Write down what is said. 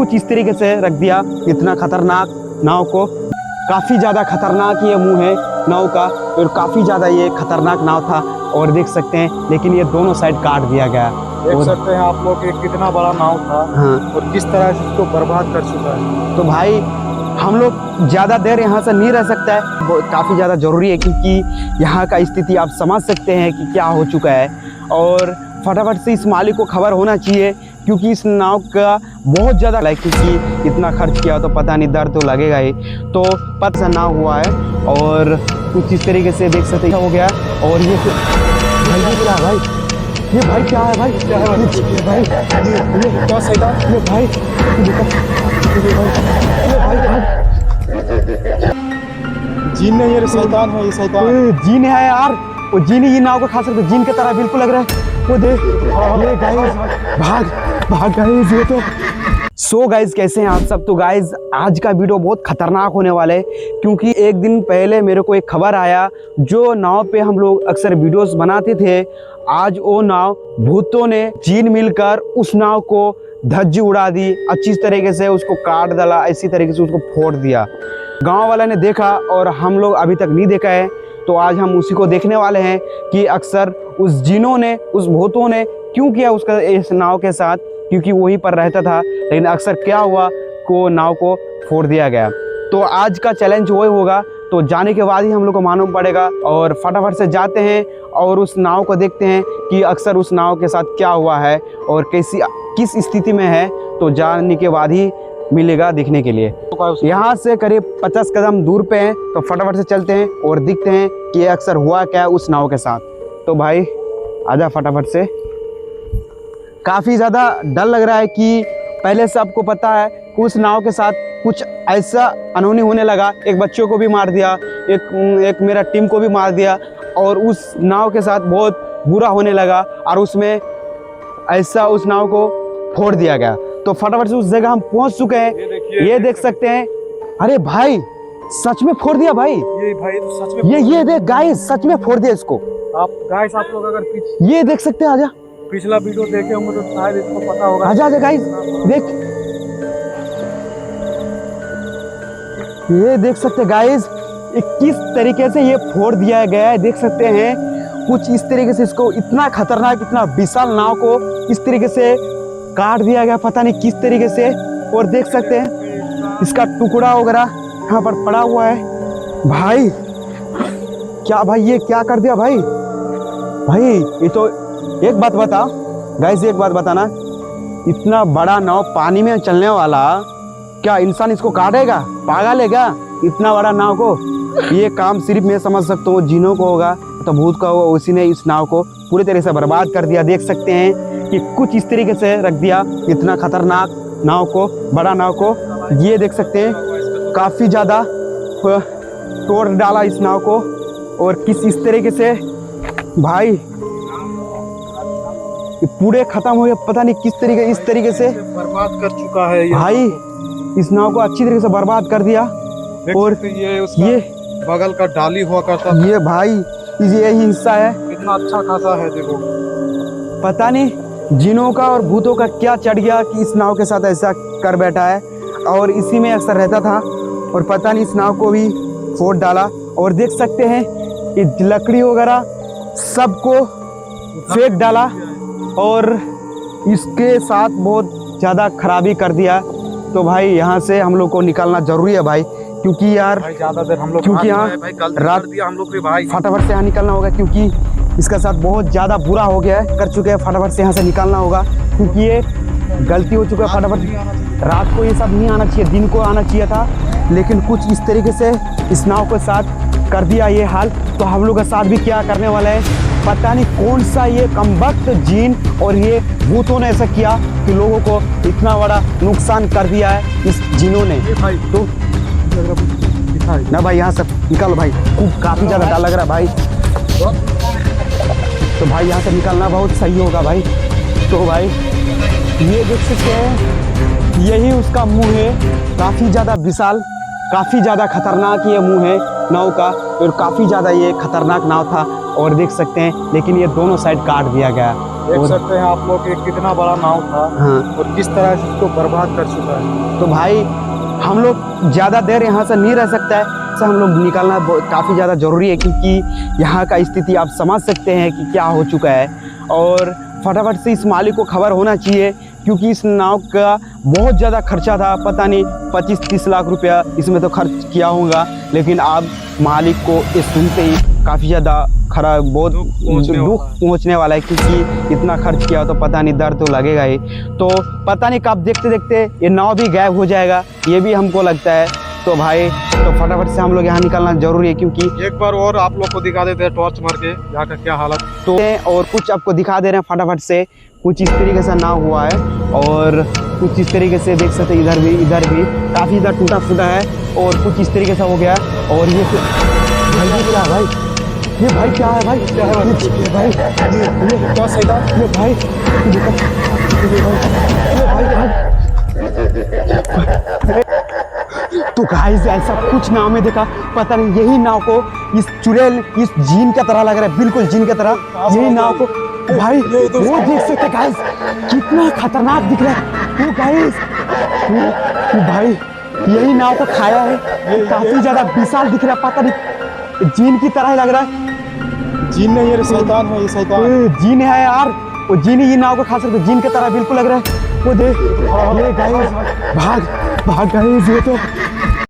कुछ इस तरीके से रख दिया। इतना खतरनाक नाव को, काफ़ी ज़्यादा खतरनाक ये मुंह है नाव का और काफ़ी ज़्यादा ये खतरनाक नाव था। और देख सकते हैं लेकिन ये दोनों साइड काट दिया गया। देख सकते हैं आप लोग कि कितना बड़ा नाव था। हाँ, और किस तरह से इसको बर्बाद कर चुका है। तो भाई हम लोग ज़्यादा देर यहाँ से नहीं रह सकता है, काफ़ी ज़्यादा ज़रूरी है क्योंकि यहाँ का स्थिति आप समझ सकते हैं कि क्या हो चुका है। और फटाफट से इस मालिक को खबर होना चाहिए क्योंकि इस नाव का बहुत ज़्यादा लाइक, क्योंकि इतना खर्च किया तो पता नहीं, दर्द तो लगेगा ही। तो पत सा नाव हुआ है और कुछ इस तरीके से देख सकते हो गया। और ये भाई ये क्या है भाई, ये भाई क्या है भाई, क्या है भाई, ये भाई ये क्या सैतान, ये भाई जीन नहीं है, शैतान है, ये शैतान जीन है यार। वो जीन ही नाव को खा सकते, जीन की तरह बिल्कुल लग रहा है। वो देख ये गाइस, भाग गाइस ये तो। सो गाइज कैसे हैं आप सब। तो गाइज आज का वीडियो बहुत खतरनाक होने वाला है क्योंकि एक दिन पहले मेरे को एक खबर आया, जो नाव पे हम लोग अक्सर वीडियोस बनाते थे, आज वो नाव भूतों ने जीन मिलकर उस नाव को धज्जी उड़ा दी, अच्छी तरीके से उसको काट डाला, इसी तरीके से उसको फोड़ दिया। गांव वाला ने देखा और हम लोग अभी तक नहीं देखा है, तो आज हम उसी को देखने वाले हैं कि अक्सर उस जिनों ने, उस भूतों ने क्यों किया उसका इस नाव के साथ, क्योंकि वहीं पर रहता था। लेकिन अक्सर क्या हुआ को नाव को फोड़ दिया गया। तो आज का चैलेंज वही होगा, तो जाने के बाद ही हम लोग को मालूम पड़ेगा। और फटाफट से जाते हैं और उस नाव को देखते हैं कि अक्सर उस नाव के साथ क्या हुआ है और किस स्थिति में है। तो जाने के बाद ही मिलेगा दिखने के लिए। यहाँ से करीब 50 कदम दूर पे हैं, तो फटाफट से चलते हैं और दिखते हैं कि अक्सर हुआ क्या उस नाव के साथ। तो भाई आजा फटाफट से। काफ़ी ज़्यादा डर लग रहा है कि पहले से आपको पता है कि उस नाव के साथ कुछ ऐसा अनहोनी होने लगा। एक बच्चों को भी मार दिया, एक मेरा टीम को भी मार दिया और उस नाव के साथ बहुत बुरा होने लगा और उसमें ऐसा उस नाव को फोड़ दिया गया। तो फटाफट से उस जगह हम पहुंच चुके हैं। ये देख सकते हैं। अरे भाई सच में फोड़ दिया भाई, ये भाई तो सच में ये देख गाइस, सच में फोड़ दिया इसको। आप लोग अगर ये देख सकते हैं, आजा पिछला वीडियो देखे होंगे तो शायद इसको पता होगा। आजा गाइस देख, ये देख सकते गाइस किस तरीके से ये फोड़ दिया गया है। देख सकते हैं कुछ इस तरीके से इसको, इतना खतरनाक, इतना विशाल नाव को इस तरीके से काट दिया गया, पता नहीं किस तरीके से। और देख सकते हैं इसका टुकड़ा वगैरह यहाँ पर पड़ा हुआ है। भाई क्या भाई, ये क्या कर दिया भाई। ये तो एक बात बता गाइस, एक बात बताना, इतना बड़ा नाव पानी में चलने वाला, क्या इंसान इसको काटेगा? पागल है क्या इतना बड़ा नाव को? ये काम सिर्फ मैं समझ सकता हूँ जिनों को होगा, तो भूत का होगा, उसी ने इस नाव को पूरी तरह से बर्बाद कर दिया। देख सकते हैं कि कुछ इस तरीके से रख दिया इतना खतरनाक नाव को, बड़ा नाव को। ये देख सकते हैं काफ़ी ज़्यादा तोड़ डाला इस नाव को और किस इस तरीके से भाई ये पूरे खत्म हो गए, पता नहीं किस तरीके, इस तरीके से बर्बाद कर चुका है ये भाई। इस नाव को अच्छी तरीके से बर्बाद कर दिया। और ये बगल का डाली हुआ करता था। ये भाई यही हिस्सा है, कितना अच्छा खासा है देखो। पता नहीं जिनों का और भूतों का क्या चढ़ गया कि इस नाव के साथ ऐसा कर बैठा है और इसी में अक्सर रहता था और पता नहीं इस नाव को भी फोड़ डाला। और देख सकते हैं ये लकड़ी वगैरह सबको फेंक डाला और इसके साथ बहुत ज़्यादा खराबी कर दिया। तो भाई यहाँ से हम लोग को निकालना ज़रूरी है भाई, क्योंकि यार भाई ज़्यादा देर हम लोग, क्योंकि यहाँ रात हम लोग भी भाई फटाफट से यहाँ निकलना होगा क्योंकि इसका साथ बहुत ज़्यादा बुरा हो गया है, कर चुके हैं। फटाफट से यहाँ से निकालना होगा क्योंकि ये गलती हो चुका है। फटाफट रात को ये सब नहीं आना चाहिए, दिन को आना चाहिए था, लेकिन कुछ इस तरीके से इस नाव के साथ कर दिया ये हाल। तो हम लोग के साथ भी क्या करने वाला है पता नहीं, कौन सा ये कमबख्त जीन और ये भूतों ने ऐसा किया कि लोगों को इतना बड़ा नुकसान कर दिया है इस जिनों ने। तो ना भाई यहाँ से निकल भाई, काफ़ी ज़्यादा डर लग रहा है भाई। तो भाई यहाँ से निकलना बहुत सही होगा भाई। तो भाई ये देख सकते हैं यही उसका मुंह है, काफ़ी ज़्यादा विशाल, काफ़ी ज़्यादा खतरनाक ये मुंह है नाव का और काफ़ी ज़्यादा ये खतरनाक नाव था। और देख सकते हैं लेकिन ये दोनों साइड काट दिया गया देख सकते हैं आप लोग कि कितना बड़ा नाव था हाँ और किस तरह से इसको बर्बाद कर चुका है। तो भाई हम लोग ज़्यादा देर यहाँ से नहीं रह सकता है, से हम लोग निकलना काफ़ी ज़्यादा ज़रूरी है, क्योंकि यहाँ का स्थिति आप समझ सकते हैं कि क्या हो चुका है। और फटाफट से इस मालिक को खबर होना चाहिए, क्योंकि इस नाव का बहुत ज़्यादा खर्चा था, पता नहीं 25-30 लाख रुपया इसमें तो खर्च किया होगा। लेकिन अब मालिक को ये सुनते ही काफ़ी ज़्यादा खराब, बहुत दुख पहुंचने वाला है, क्योंकि इतना खर्च किया तो पता नहीं, दर्द तो लगेगा ही। तो पता नहीं कब देखते देखते ये नाव भी गायब हो जाएगा, ये भी हमको लगता है। तो भाई तो फटाफट से हम लोग यहाँ निकलना जरूरी है, क्योंकि एक बार और आप लोग को दिखा देते हैं टॉर्च मार के यहाँ का क्या हालत। तो और कुछ आपको दिखा दे रहे हैं फटाफट से। कुछ इस तरीके से नाव हुआ है और कुछ इस तरीके से देख सकते हैं, इधर भी काफ़ी इधर टूटा फूटा है और कुछ इस तरीके से हो गया। और ये भाई ये क्या है भाई, ये भाई क्या है भाई, क्या है भाई, ये क्या सैतान, ये भाई, तो गाइस ऐसा कुछ नाव में देखा, पता नहीं यही नाव को इस चुड़ैल, इस जीन की तरह लग रहा है, बिल्कुल जीन की तरह यही नाव को। भाई वो देख सकते गाइस, कितना खतरनाक दिख रहा है वो गाइस, वो भाई यही नाव को खाया है, काफी ज्यादा विशाल दिख रहा है, पता नहीं जीन की तरह ही लग रहा है। जीन नहीं है, शैतान है ये, शैतान। जीन है यार, वो जीन ही नाव को खा सकते, जीन की तरह बिल्कुल लग रहा है। वो देख ये गाइस, भाग भाग गाइस, ये तो